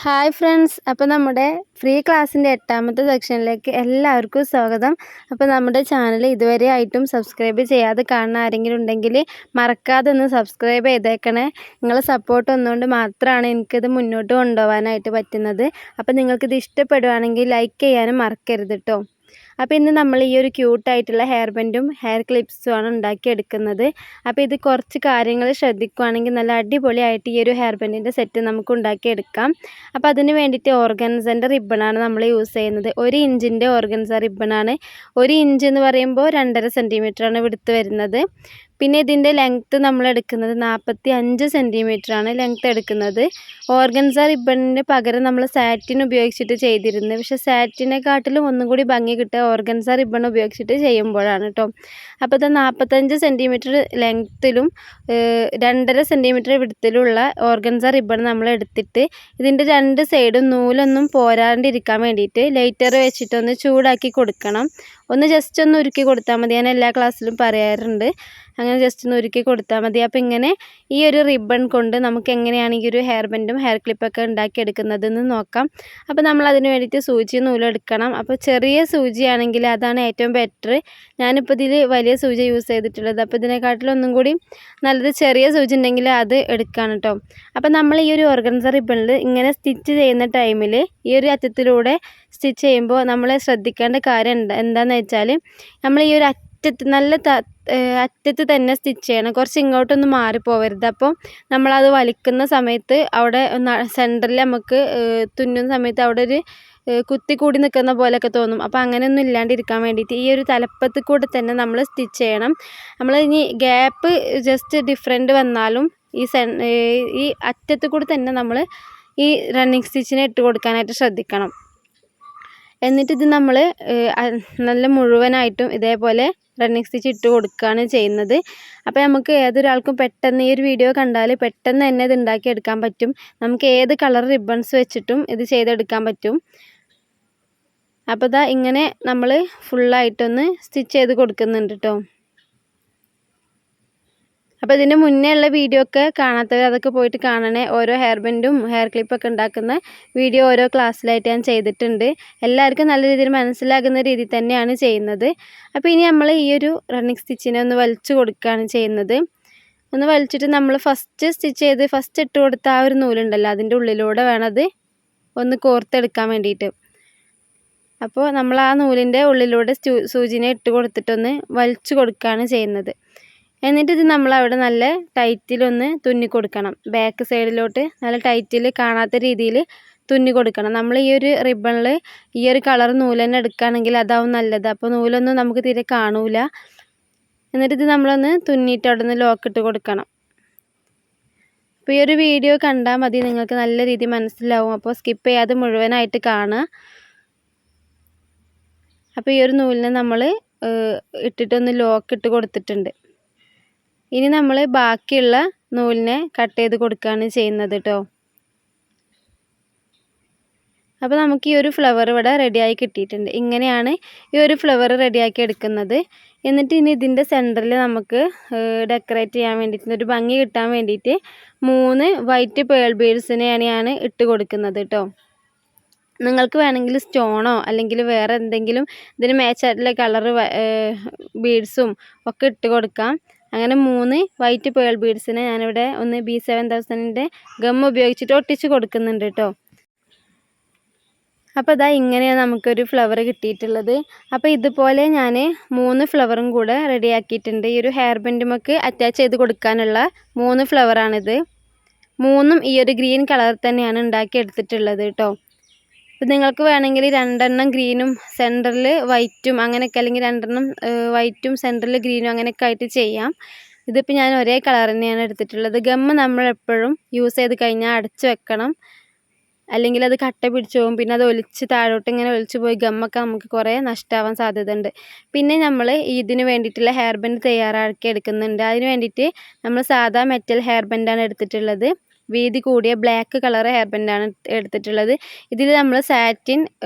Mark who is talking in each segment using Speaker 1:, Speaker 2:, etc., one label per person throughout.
Speaker 1: Hi friends, അപ്പോൾ നമ്മുടെ free ക്ലാസ്സിൻ്റെ 8ാമത്തെ സെക്ഷനിലേക്ക് എല്ലാവർക്കും സ്വാഗതം. അപ്പോൾ നമ്മുടെ ചാനൽ ഇതുവരെ ആയിട്ടും സബ്സ്ക്രൈബ് ചെയ്യാതെ കാണുന്ന ആരെങ്കിലും ഉണ്ടെങ്കിൽ മറക്കാതെ ഒന്ന് സബ്സ്ക്രൈബ് ചെയ്തേക്കണേ. നിങ്ങളെ സപ്പോർട്ട് ഒന്നുകൊണ്ട് മാത്രമാണ് എനിക്കിത് മുന്നോട്ട് കൊണ്ടുപോകാനായിട്ട് പറ്റുന്നത്. അപ്പോൾ നിങ്ങൾക്കിത് ഇഷ്ടപ്പെടുവാണെങ്കിൽ ലൈക്ക് ചെയ്യാനും മറക്കരുത് കേട്ടോ. അപ്പോൾ ഇന്ന് നമ്മൾ ഈ ഒരു ക്യൂട്ടായിട്ടുള്ള ഹെയർ ബാൻഡും ഹെയർ ക്ലിപ്സുമാണ് ഉണ്ടാക്കിയെടുക്കുന്നത്. അപ്പോൾ ഇത് കുറച്ച് കാര്യങ്ങൾ ശ്രദ്ധിക്കുകയാണെങ്കിൽ നല്ല അടിപൊളിയായിട്ട് ഈ ഒരു ഹെയർ ബാൻഡിൻ്റെ സെറ്റ് നമുക്ക് ഉണ്ടാക്കിയെടുക്കാം. അപ്പോൾ അതിന് വേണ്ടിയിട്ട് ഓർഗൻസൻ്റെ റിബണാണ് നമ്മൾ യൂസ് ചെയ്യുന്നത്. 1 ഇഞ്ചിൻ്റെ ഓർഗൻസ റിബണാണ്. 1 ഇഞ്ച് എന്ന് പറയുമ്പോൾ 2.5 സെൻറ്റിമീറ്ററാണ് വിടുത്ത് വരുന്നത്. പിന്നെ ഇതിൻ്റെ ലെങ്ത്ത് നമ്മൾ എടുക്കുന്നത് 45 സെൻറ്റിമീറ്ററാണ് ലെങ്ത്ത് എടുക്കുന്നത്. ഓർഗൻസ റിബണിന് പകരം നമ്മൾ സാറ്റിൻ ഉപയോഗിച്ചിട്ട് ചെയ്തിരുന്നത്. പക്ഷേ സാറ്റിനെക്കാട്ടിലും ഒന്നും കൂടി ഭംഗി കിട്ടുക ഓർഗൻസ റിബൺ ഉപയോഗിച്ചിട്ട് ചെയ്യുമ്പോഴാണ് കേട്ടോ. അപ്പോൾ ഇത് 45 സെൻറ്റിമീറ്റർ ലെങ്ത്തിലും 2.5 സെൻറ്റിമീറ്റർ വിടുത്തിലുള്ള ഓർഗൻസ റിബൺ നമ്മൾ എടുത്തിട്ട് ഇതിൻ്റെ 2 സൈഡും നൂലൊന്നും പോരാണ്ടിരിക്കാൻ വേണ്ടിയിട്ട് ലൈറ്റർ വെച്ചിട്ടൊന്ന് ചൂടാക്കി കൊടുക്കണം. ഒന്ന് ജസ്റ്റ് ഒന്ന് ഉരുക്കി കൊടുത്താൽ മതി. ഞാൻ എല്ലാ ക്ലാസ്സിലും പറയാറുണ്ട്, അങ്ങനെ ജസ്റ്റ് ഒന്ന് ഉരുക്കി കൊടുത്താൽ മതി. അപ്പോൾ ഇങ്ങനെ ഈ ഒരു റിബൺ കൊണ്ട് നമുക്ക് എങ്ങനെയാണ് ഈ ഒരു ഹെയർ ബാൻഡും ഹെയർ ക്ലിപ്പൊക്കെ ഉണ്ടാക്കിയെടുക്കുന്നതെന്ന് നോക്കാം. അപ്പോൾ നമ്മൾ അതിന് വേണ്ടിയിട്ട് സൂചി നൂലെടുക്കണം. അപ്പോൾ ചെറിയ സൂചിയാണെങ്കിൽ അതാണ് ഏറ്റവും ബെറ്റർ. ഞാനിപ്പോൾ ഇതിൽ വലിയ സൂചി യൂസ് ചെയ്തിട്ടുള്ളത്. അപ്പോൾ ഇതിനെക്കാട്ടിലും ഒന്നും കൂടി നല്ലത് ചെറിയ സൂചി ഉണ്ടെങ്കിൽ അത് എടുക്കുകയാണ് കേട്ടോ. അപ്പോൾ നമ്മൾ ഈ ഒരു ഓർഗൻസ റിബണിൽ ഇങ്ങനെ സ്റ്റിച്ച് ചെയ്യുന്ന ടൈമിൽ ഈ ഒരു അറ്റത്തിലൂടെ സ്റ്റിച്ച് ചെയ്യുമ്പോൾ നമ്മൾ ശ്രദ്ധിക്കേണ്ട കാര്യം എന്താണെന്ന് വെച്ചാൽ, നമ്മൾ ഈ ഒരു അറ്റത്ത് തന്നെ സ്റ്റിച്ച് ചെയ്യണം. കുറച്ച് ഇങ്ങോട്ടൊന്നും മാറിപ്പോവരുത്. അപ്പോൾ നമ്മളത് വലിക്കുന്ന സമയത്ത് അവിടെ സെൻറ്ററിൽ നമുക്ക് തുന്നുന്ന സമയത്ത് അവിടെ ഒരു കുത്തി കൂടി നിൽക്കുന്ന പോലെയൊക്കെ തോന്നും. അപ്പോൾ അങ്ങനെയൊന്നും ഇല്ലാണ്ടിരിക്കാൻ വേണ്ടിയിട്ട് ഈ ഒരു തലപ്പത്ത് കൂടെ തന്നെ നമ്മൾ സ്റ്റിച്ച് ചെയ്യണം. നമ്മൾ ഇനി ഗ്യാപ്പ് ജസ്റ്റ് ഡിഫറെൻറ്റ് വന്നാലും ഈ അറ്റത്ത് കൂടെ തന്നെ നമ്മൾ ഈ റണ്ണിങ് സ്റ്റിച്ചിനെ ഇട്ട് കൊടുക്കാനായിട്ട് ശ്രദ്ധിക്കണം. എന്നിട്ട് ഇത് നമ്മൾ നല്ല മുഴുവനായിട്ടും ഇതേപോലെ റണ്ണിങ് സ്റ്റിച്ച് ഇട്ട് കൊടുക്കുകയാണ് ചെയ്യുന്നത്. അപ്പോൾ നമുക്ക് ഏതൊരാൾക്കും പെട്ടെന്ന് ഈ ഒരു വീഡിയോ കണ്ടാൽ പെട്ടെന്ന് തന്നെ ഇത് ഉണ്ടാക്കിയെടുക്കാൻ പറ്റും. നമുക്ക് ഏത് കളർ റിബൺസ് വെച്ചിട്ടും ഇത് ചെയ്തെടുക്കാൻ പറ്റും. അപ്പോൾ ഇതാ ഇങ്ങനെ നമ്മൾ ഫുള്ളായിട്ടൊന്ന് സ്റ്റിച്ച് ചെയ്ത് കൊടുക്കുന്നുണ്ട് കേട്ടോ. അപ്പോൾ ഇതിൻ്റെ മുന്നേ ഉള്ള വീഡിയോ ഒക്കെ കാണാത്തവർ അതൊക്കെ പോയിട്ട് കാണണേ. ഓരോ ഹെയർ ബാൻഡും ഹെയർ ക്ലിപ്പൊക്കെ ഉണ്ടാക്കുന്ന വീഡിയോ ഓരോ ക്ലാസ്സിലായിട്ട് ഞാൻ ചെയ്തിട്ടുണ്ട്. എല്ലാവർക്കും നല്ല രീതിയിൽ മനസ്സിലാകുന്ന രീതിയിൽ തന്നെയാണ് ചെയ്യുന്നത്. അപ്പോൾ ഇനി നമ്മൾ ഈ ഒരു റണ്ണിങ് സ്റ്റിച്ചിനെ ഒന്ന് വലിച്ചു കൊടുക്കുകയാണ് ചെയ്യുന്നത്. ഒന്ന് വലിച്ചിട്ട് നമ്മൾ ഫസ്റ്റ് സ്റ്റിച്ച് ചെയ്ത് ഫസ്റ്റ് ഇട്ട് കൊടുത്ത ആ ഒരു നൂലുണ്ടല്ലോ, അതിൻ്റെ ഉള്ളിലൂടെ വേണം അത് ഒന്ന് കോർത്തെടുക്കാൻ വേണ്ടിയിട്ട്. അപ്പോൾ നമ്മൾ ആ നൂലിൻ്റെ ഉള്ളിലൂടെ സൂചിനെ ഇട്ട് കൊടുത്തിട്ടൊന്ന് വലിച്ചു കൊടുക്കുകയാണ് ചെയ്യുന്നത്. എന്നിട്ട് ഇത് നമ്മളവിടെ നല്ല ടൈറ്റിലൊന്ന് തുന്നി കൊടുക്കണം. ബാക്ക് സൈഡിലോട്ട് നല്ല ടൈറ്റിൽ കാണാത്ത രീതിയിൽ തുന്നി കൊടുക്കണം. നമ്മൾ ഈ ഒരു റിബണിൽ ഈ ഒരു കളർ നൂല് തന്നെ എടുക്കുകയാണെങ്കിൽ അതാവും നല്ലത്. അപ്പോൾ നൂലൊന്നും നമുക്ക് തീരെ കാണൂല. എന്നിട്ട് ഇത് നമ്മളൊന്ന് തുന്നിയിട്ട് അവിടെ നിന്ന് ലോക്കിട്ട് കൊടുക്കണം. അപ്പോൾ ഈ ഒരു വീഡിയോ കണ്ടാൽ മതി, നിങ്ങൾക്ക് നല്ല രീതിയിൽ മനസ്സിലാവും. അപ്പോൾ സ്കിപ്പ് ചെയ്യാതെ മുഴുവനായിട്ട് കാണുക. അപ്പോൾ ഈ ഒരു നൂലിനെ നമ്മൾ ഇട്ടിട്ടൊന്ന് ലോക്കിട്ട് കൊടുത്തിട്ടുണ്ട്. ഇനി നമ്മൾ ബാക്കിയുള്ള നൂലിനെ കട്ട് ചെയ്ത് കൊടുക്കുകയാണ് ചെയ്യുന്നത് കേട്ടോ. അപ്പോൾ നമുക്ക് ഈ ഒരു ഫ്ലവർ ഇവിടെ റെഡിയായി കിട്ടിയിട്ടുണ്ട്. ഇങ്ങനെയാണ് ഈ ഒരു ഫ്ലവർ റെഡിയാക്കി എടുക്കുന്നത്. എന്നിട്ട് ഇനി ഇതിൻ്റെ സെൻറ്ററിൽ നമുക്ക് ഡെക്കറേറ്റ് ചെയ്യാൻ വേണ്ടിയിട്ട് ഒരു ഭംഗി കിട്ടാൻ വേണ്ടിയിട്ട് 3 വൈറ്റ് പേൾ ബീഡ്സിനെയാണ് ഞാൻ ഇട്ട് കൊടുക്കുന്നത് കേട്ടോ. നിങ്ങൾക്ക് വേണമെങ്കിൽ സ്റ്റോണോ അല്ലെങ്കിൽ വേറെ എന്തെങ്കിലും ഇതിന് മാച്ചായിട്ടുള്ള കളർ ബീഡ്സും ഒക്കെ ഇട്ട് കൊടുക്കാം. അങ്ങനെ 3 വൈറ്റ് പേൾ ബീഡ്സിനെ ഞാനിവിടെ ഒന്ന് B7000ൻ്റെ ഗം ഉപയോഗിച്ചിട്ട് ഒട്ടിച്ച് കൊടുക്കുന്നുണ്ട് കേട്ടോ. അപ്പോൾ ഇതാ ഇങ്ങനെയാണ് നമുക്കൊരു ഫ്ലവർ കിട്ടിയിട്ടുള്ളത്. അപ്പോൾ ഇതുപോലെ ഞാൻ 3 ഫ്ലവറും കൂടെ റെഡിയാക്കിയിട്ടുണ്ട്. ഈ ഒരു ഹെയർ ബാൻഡുമൊക്കെ അറ്റാച്ച് ചെയ്ത് കൊടുക്കാനുള്ള 3 ഫ്ലവറാണിത്. 3ഉം ഈ ഒരു ഗ്രീൻ കളർ തന്നെയാണ് ഉണ്ടാക്കിയെടുത്തിട്ടുള്ളത് കേട്ടോ. അപ്പോൾ നിങ്ങൾക്ക് വേണമെങ്കിൽ 2 ഗ്രീനും സെൻറ്ററിൽ വൈറ്റും അങ്ങനെയൊക്കെ, അല്ലെങ്കിൽ 2 വൈറ്റും സെൻറ്ററിൽ ഗ്രീനും അങ്ങനെയൊക്കെ ആയിട്ട് ചെയ്യാം. ഇതിപ്പോൾ ഞാൻ ഒരേ കളർ തന്നെയാണ് എടുത്തിട്ടുള്ളത്. ഗമ്മ് നമ്മൾ എപ്പോഴും യൂസ് ചെയ്ത് കഴിഞ്ഞാൽ അടച്ച് വെക്കണം, അല്ലെങ്കിൽ അത് കട്ട പിടിച്ച് പോകും. പിന്നെ അത് താഴോട്ട് ഇങ്ങനെ ഒലിച്ച് പോയി ഗമ്മൊക്കെ നമുക്ക് കുറേ നഷ്ടമാവാൻ സാധ്യതയുണ്ട്. പിന്നെ നമ്മൾ ഇതിന് വേണ്ടിയിട്ടുള്ള ഹെയർ ബാൻഡ് തയ്യാറാക്കി എടുക്കുന്നുണ്ട്. അതിന് വേണ്ടിയിട്ട് നമ്മൾ സാധാ മെറ്റൽ ഹെയർ ബാൻഡാണ് എടുത്തിട്ടുള്ളത്. വീതി കൂടിയ ബ്ലാക്ക് കളർ ഹെയർ ബാൻഡാണ് എടുത്തിട്ടുള്ളത്. ഇതിൽ നമ്മൾ സാറ്റിൻ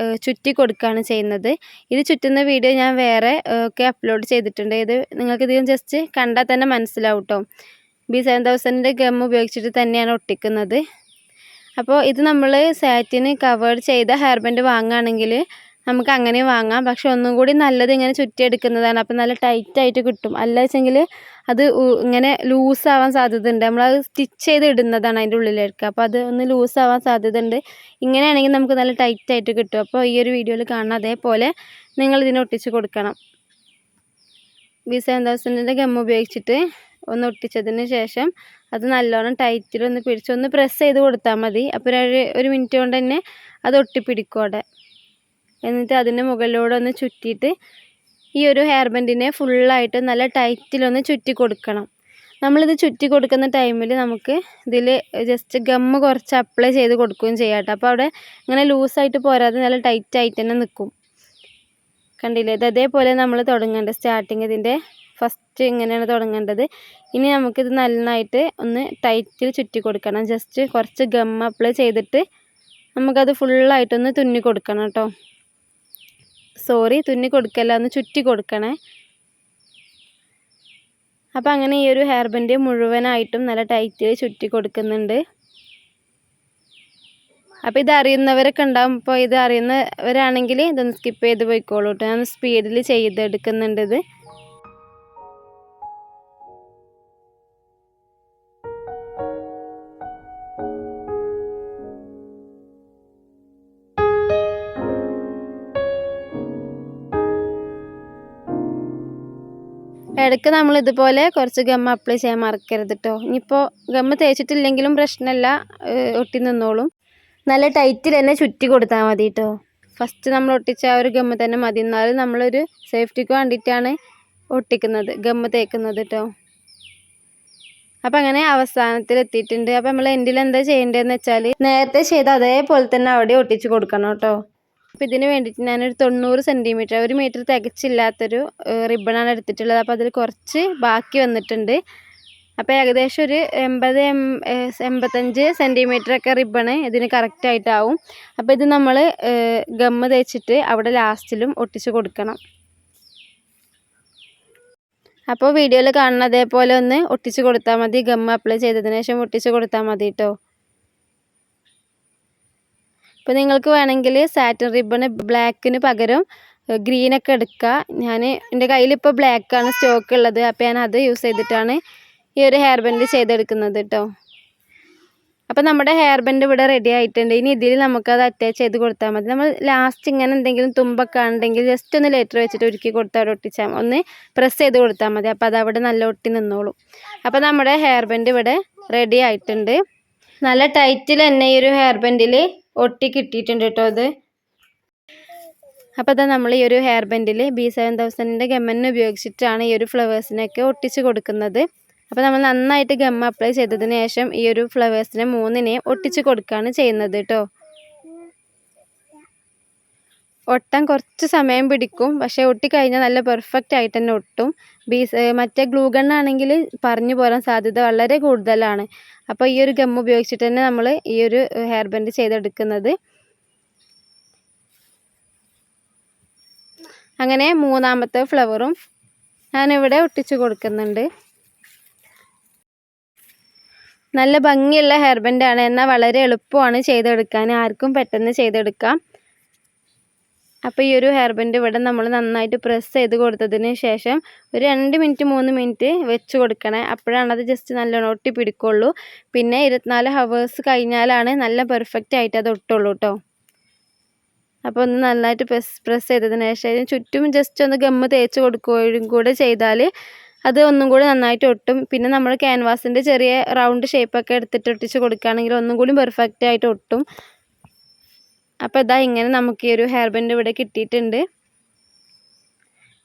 Speaker 1: ചുറ്റി കൊടുക്കുകയാണ് ചെയ്യുന്നത്. ഇത് ചുറ്റുന്ന വീഡിയോ ഞാൻ വേറെ ഒക്കെ അപ്ലോഡ് ചെയ്തിട്ടുണ്ട്. ഇത് നിങ്ങൾക്കിത് ജസ്റ്റ് കണ്ടാൽ തന്നെ മനസ്സിലാവും കേട്ടോ. B7000ൻ്റെ ഗം ഉപയോഗിച്ചിട്ട് തന്നെയാണ് ഒട്ടിക്കുന്നത്. അപ്പോൾ ഇത് നമ്മൾ സാറ്റിന് കവേർഡ് ചെയ്ത ഹെയർ ബാൻഡ് വാങ്ങുകയാണെങ്കിൽ നമുക്ക് അങ്ങനെ വാങ്ങാം. പക്ഷെ ഒന്നും കൂടി നല്ലത് ഇങ്ങനെ ചുറ്റിയെടുക്കുന്നതാണ്. അപ്പോൾ നല്ല ടൈറ്റായിട്ട് കിട്ടും. അല്ല വെച്ചെങ്കിൽ അത് ഇങ്ങനെ ലൂസാവാൻ സാധ്യതയുണ്ട്. നമ്മളത് സ്റ്റിച്ച് ചെയ്ത് ഇടുന്നതാണ് അതിൻ്റെ ഉള്ളിലേക്ക്. അപ്പോൾ അത് ഒന്ന് ലൂസാവാൻ സാധ്യതയുണ്ട്. ഇങ്ങനെയാണെങ്കിൽ നമുക്ക് നല്ല ടൈറ്റായിട്ട് കിട്ടും. അപ്പോൾ ഈ ഒരു വീഡിയോയിൽ കാണുന്ന അതേപോലെ നിങ്ങൾ ഇതിനെ ഒട്ടിച്ച് കൊടുക്കണം. B7000ൻ്റെ ഗം ഉപയോഗിച്ചിട്ട് ഒന്ന് ഒട്ടിച്ചതിന് ശേഷം അത് നല്ലോണം ടൈറ്റിലൊന്ന് പിടിച്ചൊന്ന് പ്രസ് ചെയ്ത് കൊടുത്താൽ മതി. അപ്പോൾ ഒരു മിനിറ്റ് കൊണ്ട് തന്നെ അത് ഒട്ടിപ്പിടിക്കും അവിടെ. എന്നിട്ട് അതിന് മുകളിലൂടെ ഒന്ന് ചുറ്റിയിട്ട് ഈ ഒരു ഹെയർ ബാൻഡിനെ ഫുള്ളായിട്ട് നല്ല ടൈറ്റിലൊന്ന് ചുറ്റി കൊടുക്കണം. നമ്മളിത് ചുറ്റി കൊടുക്കുന്ന ടൈമിൽ നമുക്ക് ഇതിൽ ജസ്റ്റ് ഗമ്മ് കുറച്ച് അപ്ലൈ ചെയ്ത് കൊടുക്കുകയും ചെയ്യാം കേട്ടോ. അപ്പോൾ അവിടെ ഇങ്ങനെ ലൂസായിട്ട് പോരാതെ നല്ല ടൈറ്റായിട്ട് തന്നെ നിൽക്കും. കണ്ടില്ലേ? ഇത് അതേപോലെ നമ്മൾ തുടങ്ങേണ്ടത്. സ്റ്റാർട്ടിങ് ഇതിൻ്റെ ഫസ്റ്റ് ഇങ്ങനെയാണ് തുടങ്ങേണ്ടത്. ഇനി നമുക്കിത് നന്നായിട്ട് ഒന്ന് ടൈറ്റിൽ ചുറ്റി കൊടുക്കണം. ജസ്റ്റ് കുറച്ച് ഗം അപ്ലൈ ചെയ്തിട്ട് നമുക്കത് ഫുള്ളായിട്ടൊന്ന് തുന്നി കൊടുക്കണം കേട്ടോ. തുന്നി കൊടുക്കല്ല, ഒന്ന് ചുറ്റി കൊടുക്കണേ. അപ്പോൾ അങ്ങനെ ഈ ഒരു ഹെയർ ബാൻഡ് മുഴുവനായിട്ടും നല്ല ടൈറ്റിൽ ചുറ്റി കൊടുക്കുന്നുണ്ട്. അപ്പോൾ ഇത് അറിയുന്നവരൊക്കെ ഉണ്ടാകും. അപ്പോൾ ഇത് അറിയുന്നവരാണെങ്കിൽ ഇതൊന്ന് സ്കിപ്പ് ചെയ്ത് പോയിക്കോളൂ കേട്ടോ. ഞാൻ സ്പീഡിൽ ചെയ്തെടുക്കുന്നുണ്ട് ഇത്. ഇടയ്ക്ക് നമ്മൾ ഇതുപോലെ കുറച്ച് ഗം അപ്ലൈ ചെയ്യാൻ മറക്കരുത് കേട്ടോ. ഇനിയിപ്പോൾ ഗം തേച്ചിട്ടില്ലെങ്കിലും പ്രശ്നമില്ല, ഒട്ടി നിന്നോളും. നല്ല ടൈറ്റിൽ തന്നെ ചുറ്റി കൊടുത്താൽ മതി കേട്ടോ. ഫസ്റ്റ് നമ്മൾ ഒട്ടിച്ച ആ ഒരു ഗം തന്നെ മതി. എന്നാലും നമ്മളൊരു സേഫ്റ്റിക്ക് വേണ്ടിയിട്ടാണ് ഒട്ടിക്കുന്നത്, ഗം തേക്കുന്നത് കേട്ടോ. അപ്പം അങ്ങനെ അവസാനത്തിലെത്തിയിട്ടുണ്ട്. അപ്പം നമ്മൾ എൻഡിൽ എന്താ ചെയ്യേണ്ടതെന്ന് വെച്ചാൽ നേരത്തെ ചെയ്ത അതേപോലെ തന്നെ അവിടെ ഒട്ടിച്ച് കൊടുക്കണം കേട്ടോ. അപ്പോൾ ഇതിന് വേണ്ടിയിട്ട് ഞാനൊരു 90 സെൻറ്റിമീറ്റർ, 1 മീറ്റർ തികച്ചില്ലാത്തൊരു റിബണാണ് എടുത്തിട്ടുള്ളത്. അപ്പോൾ അതിൽ കുറച്ച് ബാക്കി വന്നിട്ടുണ്ട്. അപ്പോൾ ഏകദേശം ഒരു 80-85 സെൻറ്റിമീറ്ററൊക്കെ റിബണ് ഇതിന് കറക്റ്റായിട്ടാവും. അപ്പോൾ ഇത് നമ്മൾ ഗമ്മ് തേച്ചിട്ട് അവിടെ ലാസ്റ്റിലും ഒട്ടിച്ച് കൊടുക്കണം. അപ്പോൾ വീഡിയോയിൽ കാണുന്ന അതേപോലെ ഒന്ന് ഒട്ടിച്ച് കൊടുത്താൽ മതി. ഗമ്മ് അപ്ലൈ ചെയ്തതിന് ശേഷം ഒട്ടിച്ച് കൊടുത്താൽ മതി കേട്ടോ. ഇപ്പോൾ നിങ്ങൾക്ക് വേണമെങ്കിൽ സാറ്റിൻ റിബണ് ബ്ലാക്കിന് പകരം ഗ്രീനൊക്കെ എടുക്കുക. എൻ്റെ കയ്യിലിപ്പോൾ ബ്ലാക്കാണ് സ്റ്റോക്ക് ഉള്ളത്. അപ്പോൾ ഞാൻ അത് യൂസ് ചെയ്തിട്ടാണ് ഈ ഒരു ഹെയർ ബാൻഡ് ചെയ്തെടുക്കുന്നത് കേട്ടോ. അപ്പോൾ നമ്മുടെ ഹെയർ ബാൻഡ് ഇവിടെ റെഡി ആയിട്ടുണ്ട്. ഇനി ഇതിൽ നമുക്കത് അറ്റാച്ച് ചെയ്ത് കൊടുത്താൽ മതി. നമ്മൾ ലാസ്റ്റ് ഇങ്ങനെ എന്തെങ്കിലും തുമ്പൊക്കെ ഉണ്ടെങ്കിൽ ജസ്റ്റ് ഒന്ന് ലെറ്റർ വെച്ചിട്ട് ഒരുക്കി കൊടുത്താൽ അവിടെ ഒട്ടിച്ചാൽ ഒന്ന് പ്രസ് ചെയ്ത് കൊടുത്താൽ മതി. അപ്പോൾ അത് അവിടെ നല്ല ഒട്ടി നിന്നോളും. അപ്പോൾ നമ്മുടെ ഹെയർ ബാൻഡ് ഇവിടെ റെഡി ആയിട്ടുണ്ട്. നല്ല ടൈറ്റിൽ തന്നെ ഈ ഒരു ഹെയർ ബാൻഡിൽ ഒട്ടി കിട്ടിയിട്ടുണ്ട് കേട്ടോ ഇത്. അപ്പോൾ അതാ നമ്മൾ ഈ ഒരു ഹെയർ ബാൻഡിൽ B7000ൻ്റെ ഗമ്മന്നെ ഉപയോഗിച്ചിട്ടാണ് ഈ ഒരു ഫ്ലവേഴ്സിനൊക്കെ ഒട്ടിച്ച് കൊടുക്കുന്നത്. അപ്പോൾ നമ്മൾ നന്നായിട്ട് ഗം അപ്ലൈ ചെയ്തതിന് ശേഷം ഈ ഒരു ഫ്ലവേഴ്സിനെ 3നെയും ഒട്ടിച്ച് കൊടുക്കുകയാണ് ചെയ്യുന്നത് കേട്ടോ. ഒട്ടാൻ കുറച്ച് സമയം പിടിക്കും, പക്ഷേ ഒട്ടിക്കഴിഞ്ഞാൽ നല്ല പെർഫെക്റ്റ് ആയിട്ട് തന്നെ ഒട്ടും. മറ്റേ ഗ്ലൂ ഗണ്ണാണെങ്കിൽ പറഞ്ഞു പോരാൻ സാധ്യത വളരെ കൂടുതലാണ്. അപ്പോൾ ഈ ഒരു ഗം ഉപയോഗിച്ചിട്ട് തന്നെ നമ്മൾ ഈ ഒരു ഹെയർ ബാൻഡ് ചെയ്തെടുക്കുന്നത്. അങ്ങനെ 3ാമത്തെ ഫ്ലവറും ഞാനിവിടെ ഒട്ടിച്ച് കൊടുക്കുന്നുണ്ട്. നല്ല ഭംഗിയുള്ള ഹെയർ ബാൻഡാണ്, എന്നാൽ വളരെ എളുപ്പമാണ് ചെയ്തെടുക്കാൻ. ആർക്കും പെട്ടെന്ന് ചെയ്തെടുക്കാം. അപ്പോൾ ഈ ഒരു ഹെയർ ബാൻഡ് ഇവിടെ നമ്മൾ നന്നായിട്ട് പ്രസ് ചെയ്ത് കൊടുത്തതിന് ശേഷം ഒരു 2 മിനിറ്റ് 3 മിനിറ്റ് വെച്ച് കൊടുക്കണേ. അപ്പോഴാണ് അത് ജസ്റ്റ് നല്ലോണം ഒട്ടി പിടിക്കുള്ളൂ. പിന്നെ 24 ഹവേഴ്സ് കഴിഞ്ഞാലാണ് നല്ല പെർഫെക്റ്റ് ആയിട്ട് അത് ഒട്ടുള്ളൂ കേട്ടോ. അപ്പോൾ ഒന്ന് നന്നായിട്ട് പ്രസ് ചെയ്തതിന് ശേഷം ചുറ്റും ജസ്റ്റ് ഒന്ന് ഗമ്മ് തേച്ച് കൊടുക്കുകയും കൂടെ ചെയ്താൽ അത് ഒന്നും കൂടി നന്നായിട്ട് ഒട്ടും. പിന്നെ നമ്മൾ ക്യാൻവാസിൻ്റെ ചെറിയ റൗണ്ട് ഷേപ്പൊക്കെ എടുത്തിട്ട് ഒട്ടിച്ച് കൊടുക്കുകയാണെങ്കിൽ ഒന്നും കൂടി പെർഫെക്റ്റ് ആയിട്ട് ഒട്ടും. അപ്പോൾ ഇതാ ഇങ്ങനെ നമുക്ക് ഈ ഒരു ഹെയർ ബാൻഡ് ഇവിടെ കിട്ടിയിട്ടുണ്ട്.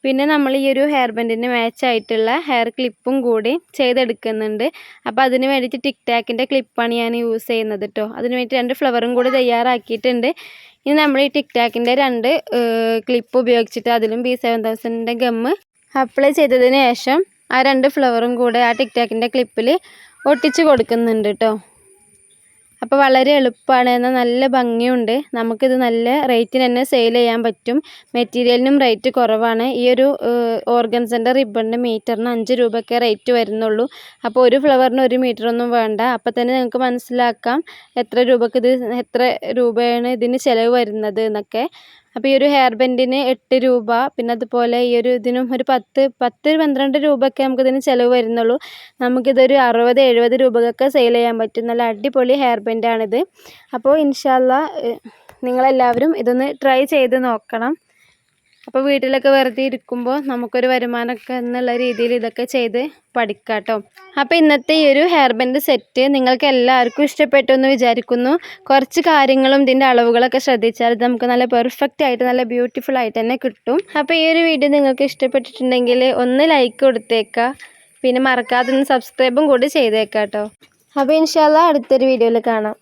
Speaker 1: പിന്നെ നമ്മൾ ഈ ഒരു ഹെയർ ബാൻഡിന് മാച്ചായിട്ടുള്ള ഹെയർ ക്ലിപ്പും കൂടി ചെയ്തെടുക്കുന്നുണ്ട്. അപ്പോൾ അതിന് വേണ്ടിയിട്ട് ടിക് ടാക്കിൻ്റെ ക്ലിപ്പാണ് ഞാൻ യൂസ് ചെയ്യുന്നത് കേട്ടോ. അതിന് വേണ്ടിയിട്ട് 2 ഫ്ലവറും കൂടി തയ്യാറാക്കിയിട്ടുണ്ട്. ഇനി നമ്മൾ ഈ ടിക് ടാക്കിൻ്റെ 2 ക്ലിപ്പ് ഉപയോഗിച്ചിട്ട് അതിലും B7000ൻ്റെ ഗമ്മ് അപ്ലൈ ചെയ്തതിന് ശേഷം ആ 2 ഫ്ലവറും കൂടെ ആ ടിക് ടാക്കിൻ്റെ ക്ലിപ്പിൽ ഒട്ടിച്ച് കൊടുക്കുന്നുണ്ട് കേട്ടോ. അപ്പോൾ വളരെ എളുപ്പമാണ്, എന്നാൽ നല്ല ഭംഗിയുണ്ട്. നമുക്കിത് നല്ല റേറ്റിന് തന്നെ സെയിൽ ചെയ്യാൻ പറ്റും. മെറ്റീരിയലിനും റേറ്റ് കുറവാണ്. ഈ ഒരു ഓർഗൻസൻ്റെ റിബണിൻ്റെ മീറ്ററിന് 5 രൂപയൊക്കെ റേറ്റ് വരുന്നുള്ളൂ. അപ്പോൾ ഒരു ഫ്ലവറിന് 1 മീറ്ററൊന്നും വേണ്ട. അപ്പോൾ തന്നെ നിങ്ങൾക്ക് മനസ്സിലാക്കാം എത്ര രൂപയാണ് ഇതിന് ചിലവ് വരുന്നത് എന്നൊക്കെ. അപ്പോൾ ഈ ഒരു ഹെയർ ബാൻഡിന് 8 രൂപ, പിന്നെ അതുപോലെ ഈ ഒരു ഇതിനും ഒരു 12 രൂപയൊക്കെ നമുക്കിതിന് ചിലവ് വരുന്നുള്ളൂ. നമുക്കിതൊരു 60-70 രൂപക്കൊക്കെ സെയിൽ ചെയ്യാൻ പറ്റും. നല്ല അടിപൊളി ഹെയർ ബാൻഡാണിത്. അപ്പോൾ ഇൻഷാ അല്ലാഹ് നിങ്ങളെല്ലാവരും ഇതൊന്ന് ട്രൈ ചെയ്ത് നോക്കണം. അപ്പോൾ വീട്ടിലൊക്കെ വെറുതെ ഇരിക്കുമ്പോൾ നമുക്കൊരു വരുമാനമൊക്കെ എന്നുള്ള രീതിയിൽ ഇതൊക്കെ ചെയ്ത് പഠിക്കാം കേട്ടോ. അപ്പോൾ ഇന്നത്തെ ഈ ഒരു ഹെയർ ബാൻഡ് സെറ്റ് നിങ്ങൾക്ക് എല്ലാവർക്കും ഇഷ്ടപ്പെട്ടു എന്ന് വിചാരിക്കുന്നു. കുറച്ച് കാര്യങ്ങളും ഇതിൻ്റെ അളവുകളൊക്കെ ശ്രദ്ധിച്ചാൽ ഇത് നമുക്ക് നല്ല പെർഫെക്റ്റ് ആയിട്ട് നല്ല ബ്യൂട്ടിഫുൾ ആയിട്ട് തന്നെ കിട്ടും. അപ്പോൾ ഈ ഒരു വീഡിയോ നിങ്ങൾക്ക് ഇഷ്ടപ്പെട്ടിട്ടുണ്ടെങ്കിൽ ഒന്ന് ലൈക്ക് കൊടുത്തേക്കുക, പിന്നെ മറക്കാതെ ഒന്ന് സബ്സ്ക്രൈബും കൂടി ചെയ്തേക്കാം കേട്ടോ. അപ്പോൾ ഇൻഷാ അല്ലാഹ് അടുത്തൊരു വീഡിയോയിൽ കാണാം.